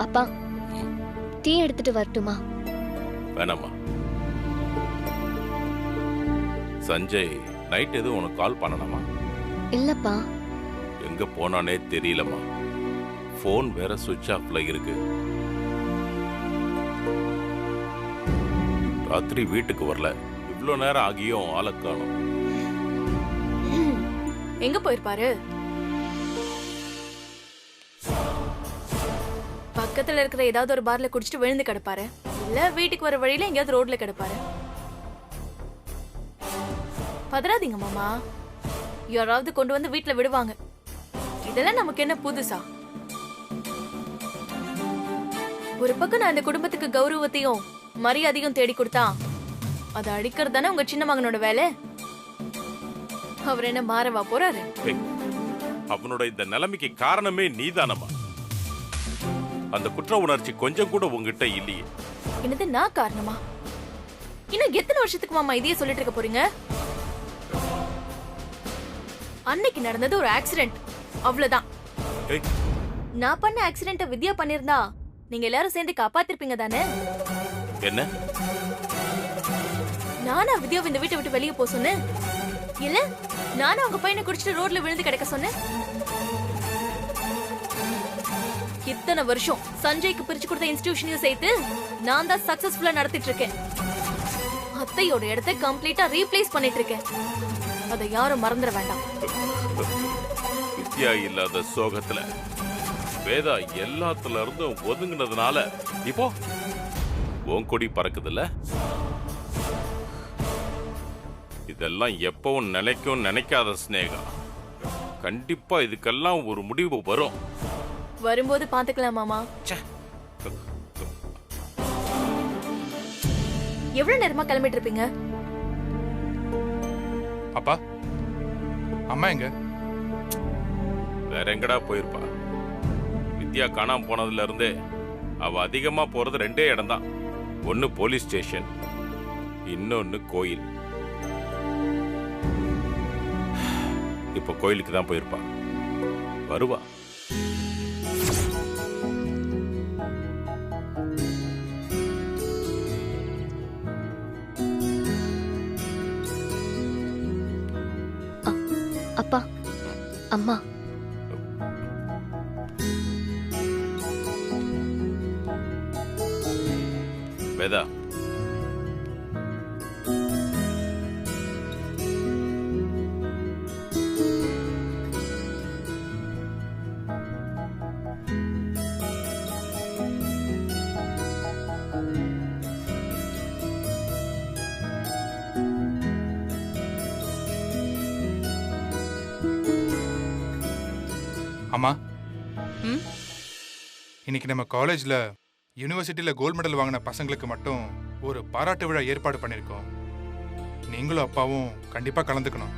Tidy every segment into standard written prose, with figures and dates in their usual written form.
அப்பா டீ எடுத்துட்டு வரட்டுமா? வேணாமா. சஞ்சய் நைட் எதுவும் உனக்கு கால் பண்ணலாமா? இல்லப்பா. எங்க போனானே தெரியலமா. போன் வேற சுவிட்ச் ஆஃப்ல இருக்கு. ராத்திரி வீட்டுக்கு வரல. இவ்வளவு நேரம் ஆகியும் ஆளை காணோம். எங்க போயிருப்பாரு? பக்கத்துல இருக்கிற ஏதாவது ஒரு பார்ல குடிச்சிட்டு விழுந்து கிடப்பாரு, இல்ல வீட்டுக்கு வர வழியில எங்கேயாவது ரோட்ல கிடப்பாரு. பதறாதீங்க மாமா, யாராவது கொண்டு வந்து வீட்டுல விடுவாங்க. இதெல்லாம் நமக்கு என்ன புதுசா? ஒரு பக்கம் நான் இந்த குடும்பத்துக்கு கௌரவத்தையும் மரியாதையும் தேடி கொடுத்தா அதை அடிக்கிறது தானே உங்க சின்ன மகனோட வேலை. அவர் என்ன மாறவா போறாரு? அவனோட இந்த நிலைமைக்கு காரணமே நீதானமா. அந்த குற்ற உணர்ச்சி கொஞ்சம் கூட உங்ககிட்ட இல்லையே. என்னது நான் காரணமா? இன்னும் எத்தனை வருஷத்துக்கு மாமா இதையே சொல்லிட்டு இருக்க போறீங்க? அன்னைக்கு நடந்தது ஒரு ஆக்சிடென்ட், அவ்வளவுதான். நான் பண்ண ஆக்சிடென்ட் வித்யா பண்ணிருந்தா நீங்க எல்லாரும் சேர்ந்து காப்பாத்திருப்பீங்க தானே? என்ன? நானா வித்யாவை இந்த வீட்டை விட்டு வெளியே போக சொன்னேன்? இல்ல நானும் அவங்க பையனை குடிச்சிட்டு ரோட்ல விழுந்து கிடக்க சொன்னேன்? இத்தனை வருஷம் சஞ்சய்க்கு பிரிச்சு கொடுத்த இன்ஸ்டிடியூஷனையும் சேர்த்து நான் தான் சக்சஸ்ஃபுல்லா நடத்திட்டு இருக்கேன். அத்தையோட இடத்தை கம்ப்ளீட்டா ரீப்ளேஸ் பண்ணிட்டு இருக்கேன். அதை யாரும் மறந்துட வேண்டாம். வித்யா இல்லாத சோகத்துல வேதா எல்லாத்துல இருந்தும் ஒதுங்கினதுனால இப்போ உன் கொடி பறக்குதுல்ல. இதெல்லாம் எப்பவும் நினைக்காத ஸ்னேகா. கண்டிப்பா இதுக்கெல்லாம் ஒரு முடிவு வரும். வரும்போது பாத்துக்கலாம் மாமா. எவ்வளவு நேரமா கிளம்பிட்டு இருப்பீங்க? அப்பா அம்மா எங்க? வேற எங்கடா போயிருப்பா? வித்யா காணாம போனதுல இருந்தே அவ அதிகமா போறது ரெண்டே இடம் தான். ஒன்னு போலீஸ் ஸ்டேஷன், இன்னொன்னு கோயில். இப்ப கோயிலுக்கு தான் போயிருப்பா. வருவா. அப்பா அம்மா வேதா, அம்மா இன்னைக்கு நம்ம காலேஜ்ல யூனிவர்சிட்டியில கோல்ட் மெடல் வாங்கின பசங்களுக்கு மட்டும் ஒரு பாராட்டு விழா ஏற்பாடு பண்ணிருக்கோம். நீங்களும் அப்பாவும் கண்டிப்பா கலந்துக்கணும்.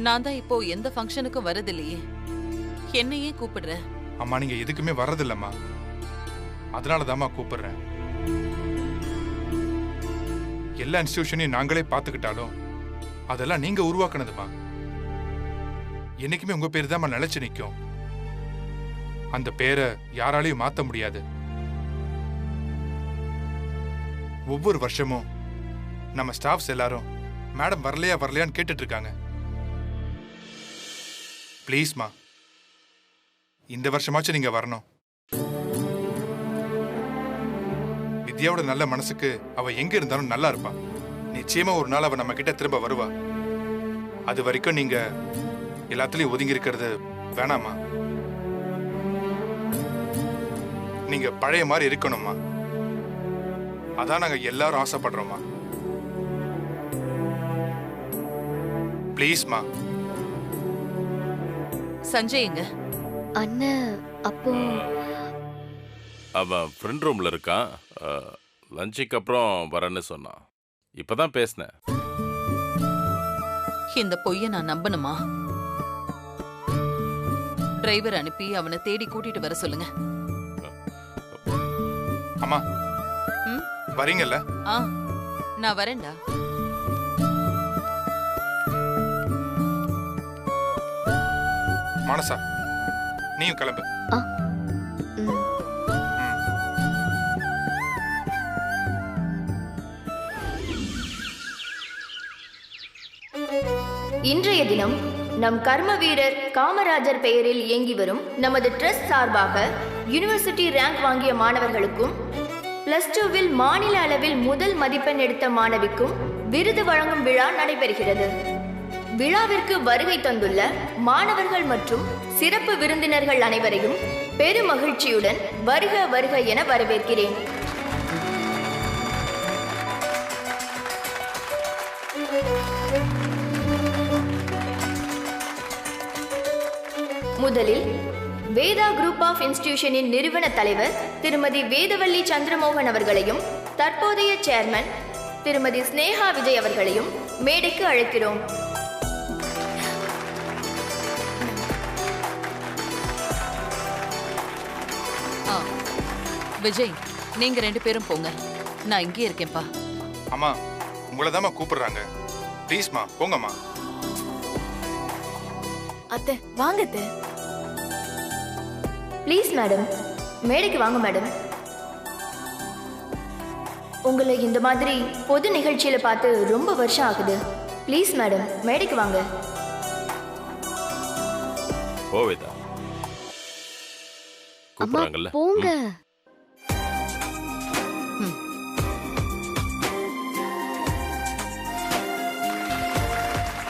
நான் தான் இப்போ எந்த ஃபங்க்ஷனுக்கும் வரதில்லையே, என்னையே கூப்பிடுற? அம்மா நீங்க எதுக்குமே வர்றதில்லம்மா, அதனாலதாம்மா கூப்பிடுறேன். எல்லா இன்ஸ்டிடியூஷனையும் நாங்களே பார்த்துக்கிட்டாலும் அதெல்லாம் நீங்க உருவாக்குனதுமா. என்னைக்குமே உங்க பேரு தான் நிலைச்சு நிற்கும். அந்த பேரை யாராலையும் மாத்த முடியாது. ஒவ்வொரு வருஷமும் நம்ம ஸ்டாஃப்ஸ் எல்லாரும் மேடம் வரலையான்னு கேட்டுட்டு இருக்காங்க. ப்ளீஸ்மா, இந்த வருஷமாச்சும் நீங்க வரணும். வித்யாவோட நல்ல மனசுக்கு அவ எங்க இருந்தாலும் நல்லா இருப்பா. நிச்சயமா ஒரு நாள் அவ நம்ம கிட்ட திரும்ப வருவா. அது வரைக்கும் நீங்க எல்லாத்துலயும் ஒதுங்கி இருக்கிறது வேணாமா. நீங்க பழைய மாதிரி இருக்கணும்மா. அதான் நாங்க எல்லாரும் ஆசைப்படுறோம்மா. ப்ளீஸ்மா. சஞ்சய் எங்க? அண்ணன் அப்போ அவன் ஃப்ரெண்ட் ரூம்ல இருக்கான். லஞ்சுக்கு அப்புறம் வரேன்னு சொன்னான். இப்பதான் பேசினேன். இந்த பொய்ய நான் நம்பணுமா? டிரைவர் அனுப்பி அவனை தேடி கூட்டிட்டு வர சொல்லுங்க. அம்மா வரீங்கல்ல? நான் வரேன்டா. மானசா நீயும் கிளம்பு. இன்றைய தினம் நம் கர்ம வீரர் காமராஜர் பெயரில் இயங்கி வரும் நமது ட்ரஸ்ட் சார்பாக யூனிவர்சிட்டி ரேங்க் வாங்கிய மாணவர்களுக்கும் +2வில் மாநில அளவில் முதல் மதிப்பெண் எடுத்த மாணவிக்கும் விருது வழங்கும் விழா நடைபெறுகிறது. விழாவிற்கு வருகை தந்துள்ள மாணவர்கள் மற்றும் சிறப்பு விருந்தினர்கள் அனைவரையும் பெருமகிழ்ச்சியுடன் வருக வருக என வரவேற்கிறேன். முதலில் வேதா குரூப் ஆஃப் இன்ஸ்டிடியூஷனின் நிறுவன தலைவர் திருமதி வேதவள்ளி சந்திரமோகன் அவர்களையும் தற்போதைய சேர்மன் திருமதி ஸ்னேகா விஜய் அவர்களையும் மேடைக்கு அழைக்கிறோம். விஜய், நீங்க 2 பேரும் போங்க, நான் இங்கே இருக்கேன்ப்பா. அம்மா உங்களை தாம்மா கூப்பிடுறாங்க, ப்ளீஸ்மா போங்கம்மா. அத்தை வாங்க அத்தை. ப்ளீஸ் மேடம், மேடைக்கு வாங்க மேடம். உங்களை இந்த மாதிரி பொது நிகழ்ச்சியில பார்த்து ரொம்ப வருஷம் ஆகுது. ப்ளீஸ் மேடம், மேடைக்கு வாங்க. போவேதா அம்மா கூப்பிடுறாங்கல்ல. போங்க.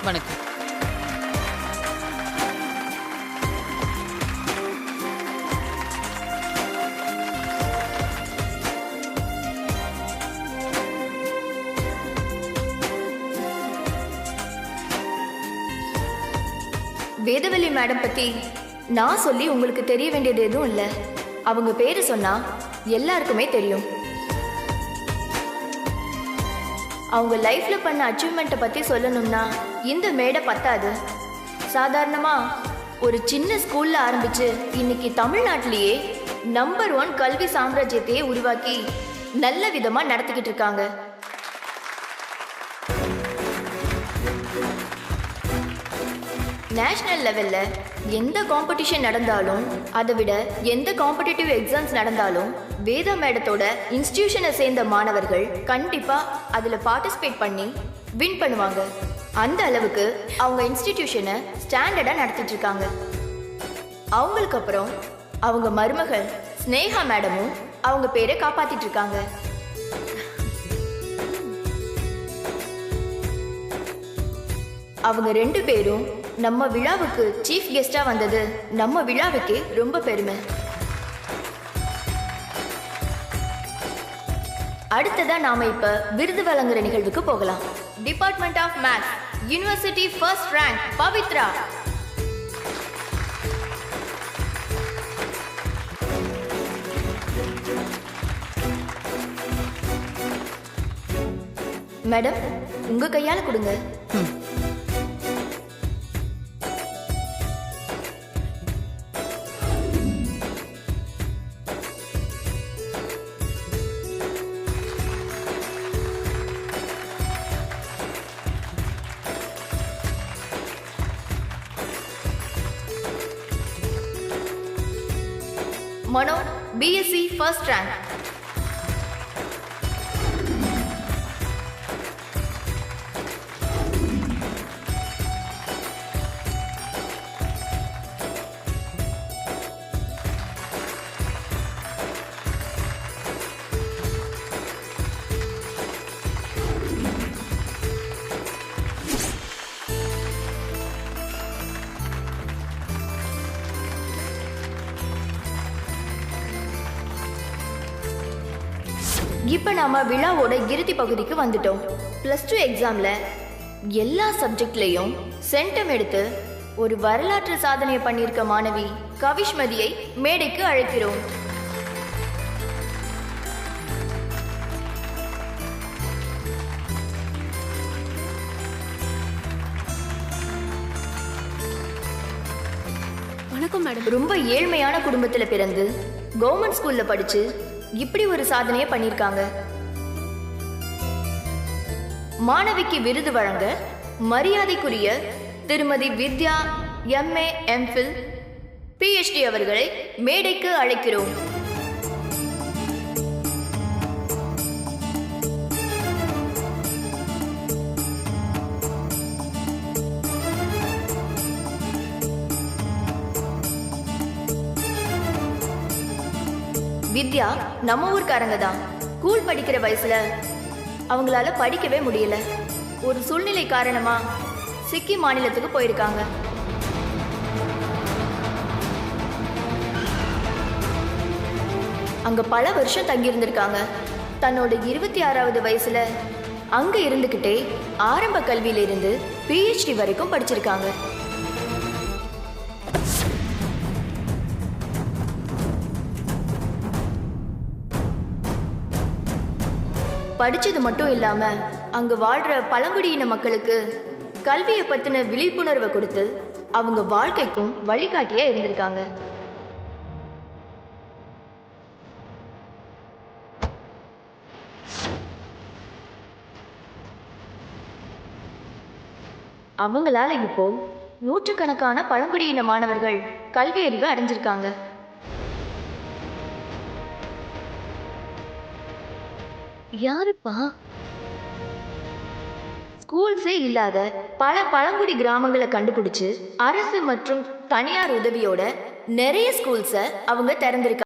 வணக்கம். வேதவள்ளி மேடம் பத்தி நான் சொல்லி உங்களுக்கு தெரிய வேண்டியது எதுவும் இல்லை. அவங்க பேரு சொன்னா எல்லாருக்குமே தெரியும். அவங்க லைஃப்ல பண்ண அச்சீவ்மெண்ட்டை பத்தி சொல்லணும்னா இந்த மேடை பத்தாது. சாதாரணமா ஒரு சின்ன ஸ்கூல்ல ஆரம்பிச்சு இன்னைக்கு தமிழ்நாட்டிலேயே நம்பர் 1 கல்வி சாம்ராஜ்யத்தையே உருவாக்கி நல்ல விதமா நடத்திக்கிட்டு இருக்காங்க. நேஷனல் லெவல்ல எந்த காம்படிஷன் நடந்தாலும் அதை விட எந்த காம்படிட்டிவ் எக்ஸாம்ஸ் நடந்தாலும் வேதா மேடத்தோட இன்ஸ்டிடியூஷனை சேர்ந்த மாணவர்கள் கண்டிப்பா அதுல பார்ட்டிசிபேட் பண்ணி வின் பண்ணுவாங்க. அந்த அளவுக்கு அவங்க இன்ஸ்டிடியூஷனை ஸ்டாண்டர்டா நடத்திட்டு இருக்காங்க. அவங்களுக்கு அப்புறம் அவங்க மருமகள் ஸ்னேகா மேடமும் அவங்க பேரை காப்பாத்திட்டு இருக்காங்க. அவங்க 2 பேரும் நம்ம விழாவுக்கு சீஃப் கெஸ்டா வந்தது நம்ம விழாவுக்கே ரொம்ப பெருமை. அடுத்ததா நாம இப்ப விருது வழங்குற நிகழ்வுக்கு போகலாம். Department of maths university first rank Pavithra. Madam, உங்க கையால கொடுங்க. Mano BSc first rank. இப்ப நாம விழாவோட இறுதி பகுதிக்கு வந்துட்டோம். +2 எக்ஸாம்ல எல்லா சப்ஜெக்ட்லயும் சென்டம் எடுத்து ஒரு வரலாற்று சாதனையை பண்ணியிருக்க மாணவி கவிஷ்மதியை மேடைக்கு அழைக்கிறோம். வணக்கம் மேடம். ரொம்ப ஏழ்மையான குடும்பத்துல பிறந்து கவர்மெண்ட் ஸ்கூல்ல படிச்சு இப்படி ஒரு சாதனையை பண்ணியிருக்காங்க. மாணவிக்கு விருது வழங்க மரியாதைக்குரிய திருமதி வித்யா MA MPhil PhD அவர்களை மேடைக்கு அழைக்கிறோம். வித்யா நம்ம ஊர்க்காரங்க தான். ஸ்கூல் படிக்கிற வயசுல அவங்களால படிக்கவே முடியல. ஒரு சூழ்நிலை காரணமா சிக்கிம் மாநிலத்துக்கு போயிருக்காங்க. அங்க பல வருஷம் தங்கி இருந்திருக்காங்க. தன்னோட 26வது வயசுல அங்க இருந்துகிட்டே ஆரம்ப கல்வியிலிருந்து PhD வரைக்கும் படிச்சிருக்காங்க. படிச்சது மட்டும் இல்லாம அங்க வாழ்ற பழங்குடியின மக்களுக்கு கல்வியை பத்தின விழிப்புணர்வை கொடுத்து அவங்க வாழ்க்கைக்கும் வழிகாட்டியா இருந்திருக்காங்க. அவங்களால இப்போ நூற்றுக்கணக்கான பழங்குடியின மாணவர்கள் கல்வி அறிவு அடைஞ்சிருக்காங்க. யாருப்பா? ஸ்கூல்ஸே இல்லாத பல பழங்குடி கிராமங்களை கண்டுபிடிச்சு அரசு மற்றும் தனியார் உதவியோட நிறைய ஸ்கூல்ஸை அவங்க திறந்திருக்காங்க.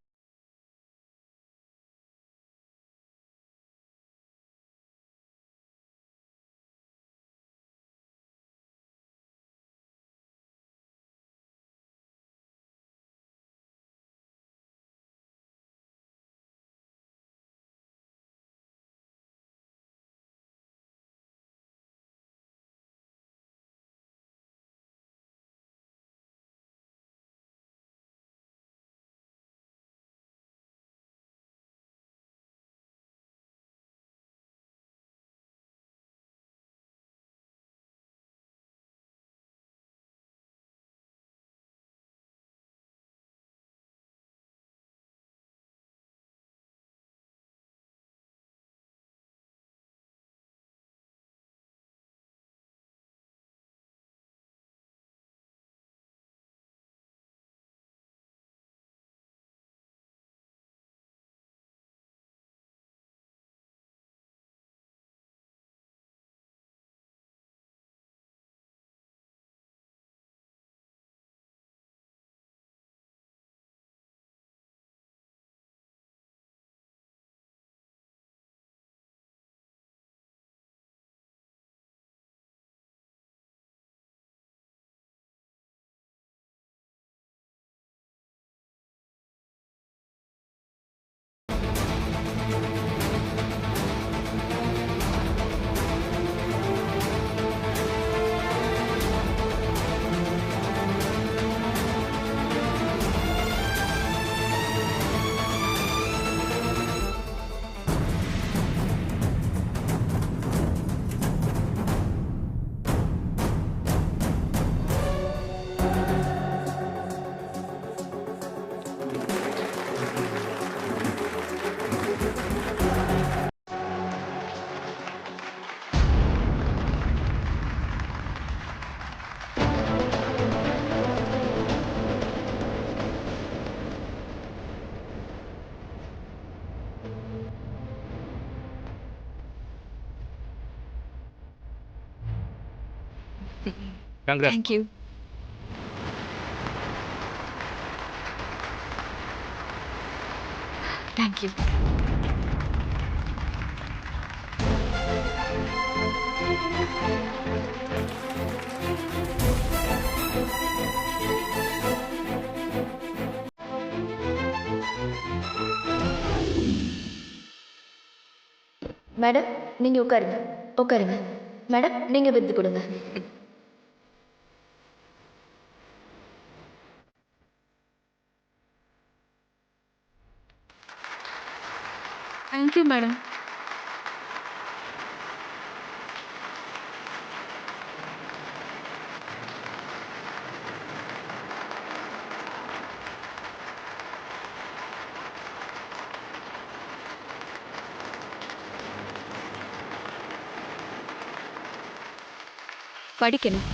Congrats. Thank you. Thank you. Madam நீங்க உட்காருங்க. உட்காருங்க மேடம், நீங்க விருது கொடுங்க. Thank you, madam. படிக்கணும்.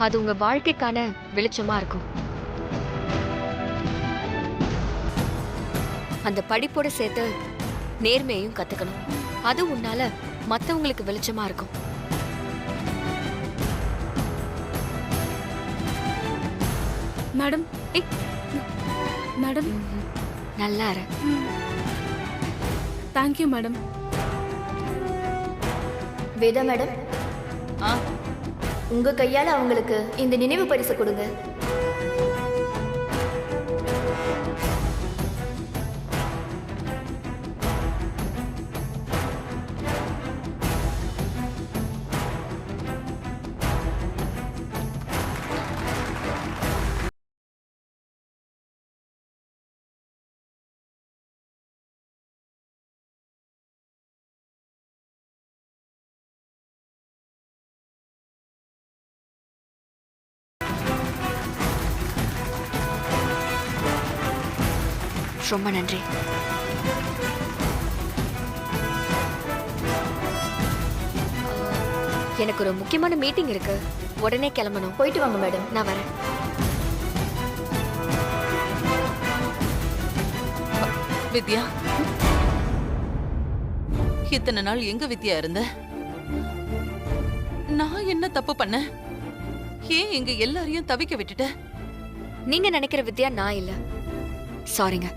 அது உங்க வாழ்க்கைக்கான வெளிச்சமா இருக்கும். அந்த படிப்போட சேர்த்து நேர்மையையும் கத்துக்கணும். அது உன்னால மத்தவங்களுக்கு வெளிச்சமா இருக்கும். மேடம், மேடம், நல்லா இரு. Thank you madam. வேதா மேடம், ஆ உங்க கையால அவங்களுக்கு இந்த நினைவு பரிசு கொடுங்க. ரொம்ப நன்றி. எனக்கு ஒரு முக்கியமான மீட்டிங் இருக்கு, உடனே கிளம்பணும். போயிட்டு வாங்க மேடம். நான் வரேன். வித்யா, இத்தனை நாள் எங்க வித்யா இருந்த? நான் என்ன தப்பு பண்ண? ஏன் எங்க எல்லாரையும் தவிக்க விட்டுட்ட? நீங்க நினைக்கிற வித்யா நான் இல்ல. சாரிங்க.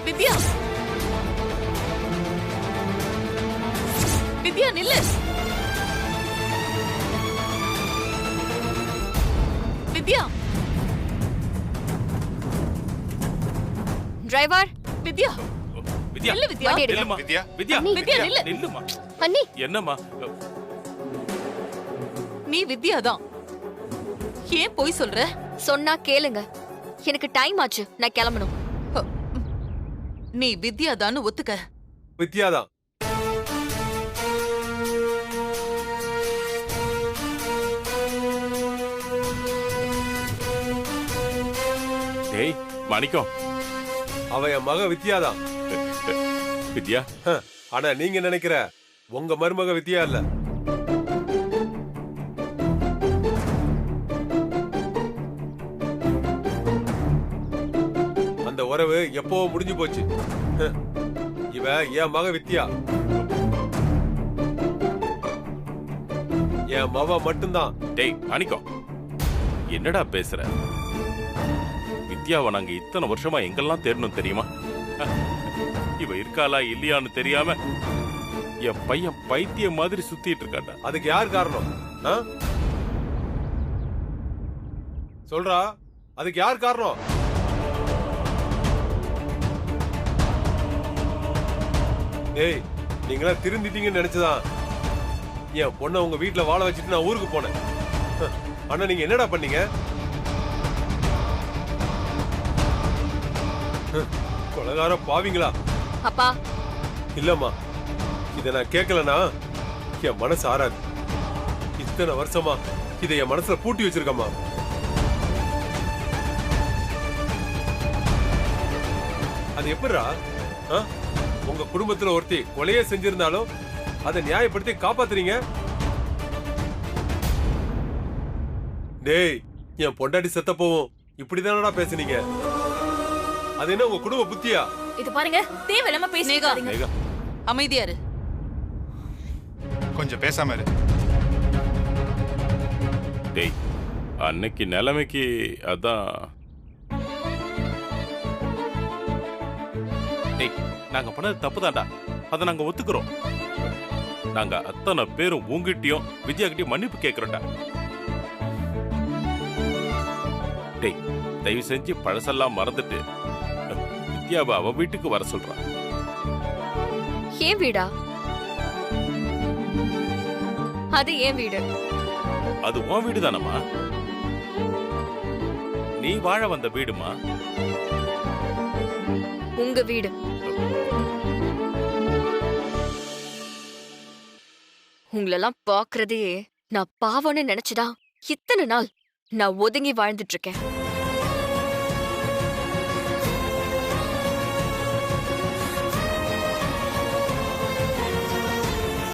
வித்யா, வித்யா நில்லு. வித்யா, டிரைவர், வித்யா வித்யா நில்லு. வித்யா வண்டி எடுங்க. நில்லுமா. வித்யா வித்யா வித்யா, நில்லு. நில்லுமா. அண்ணி, என்னம்மா? நீ வித்யா தான். ஏன் போய் சொல்ற? சொன்னா கேளுங்க. எனக்கு டைம் ஆச்சு, நான் கிளம்பணும். நீ வித்யா தான் ஒத்துக்க. வித்யாதான். டேய் மாணிக்கம், அவ என் மக வித்யாதான். வித்யா ஆனா நீங்க நினைக்கிற உங்க மருமக வித்யா இல்ல. அந்த உறவு எப்போ முடிஞ்சு போச்சு. இவ என் மக வித்யா. என் மவ மட்டும்தான். டேய் மாணிக்கம், என்னடா பேசுற? வித்யாவை நாங்க இத்தனை வருஷமா எங்கெல்லாம் தேடணும் தெரியுமா? இவ இருக்காளா இல்லையான்னு தெரியாம என் பையன் பைத்தியம் மாதிரி சுத்திட்டு இருக்காண்டா. அதுக்கு யார் காரணம்? ஆ? சொல்றா, அதுக்கு யார் காரணம்? ஏய், நீங்களா திருந்திட்டீங்கன்னு நினைச்சுதான் என் பொண்ணை உங்க வீட்டுல வாழ வச்சுட்டு நான் ஊருக்கு போனேன். ஆனா நீங்க என்னடா பண்ணீங்க? கொலகார பாவீங்களா? அப்பா, இல்லம்மா, இத நான் கேட்கலனா என் மனசு ஆறாது. இத்தனை வருஷமா இதை என் மனசுல பூட்டி வச்சிருக்கம்மா. அது எப்படிடா? உங்க குடும்பத்துல ஒருத்தி கொலையே செஞ்சிருந்தாலும் அதை நியாயப்படுத்தி காப்பாத்துறீங்க. டேய், என் பொண்டாட்டி செத்த போவும் இப்படிதானடா பேசுனீங்க? அது என்ன உங்க குடும்ப புத்தியா? இது பாருங்க, தேவையில்லாம பேசுறீங்க. மேகா, அமைதியா இரு. கொஞ்சம் பேசாம இரு. டேய் அன்னைக்கு நிலைமைக்கு அதான். டேய், நாங்க பண்ணது தப்புதான்டா, அதை நாங்க ஒத்துக்கிறோம். நாங்க அத்தனை பேரும் உங்ககிட்டயும் வித்யா கிட்டயும் மன்னிப்பு கேட்கிறோம்டா. டேய், தயவு செஞ்சு பழசெல்லாம் மறந்துட்டு வித்யாவை அவ வீட்டுக்கு வர சொல்றான். ஏன் வீடா? அது ஏன் வீடு? அது உன் வீடு தானம்மா, நீ வாழ வந்த வீடுமா. உங்க வீடு. உங்களெல்லாம் பாக்குறதே நான் பாவம்னு நினைச்சுதான் இத்தனை நாள் நான் ஒதுங்கி வாழ்ந்துட்டு இருக்கேன்.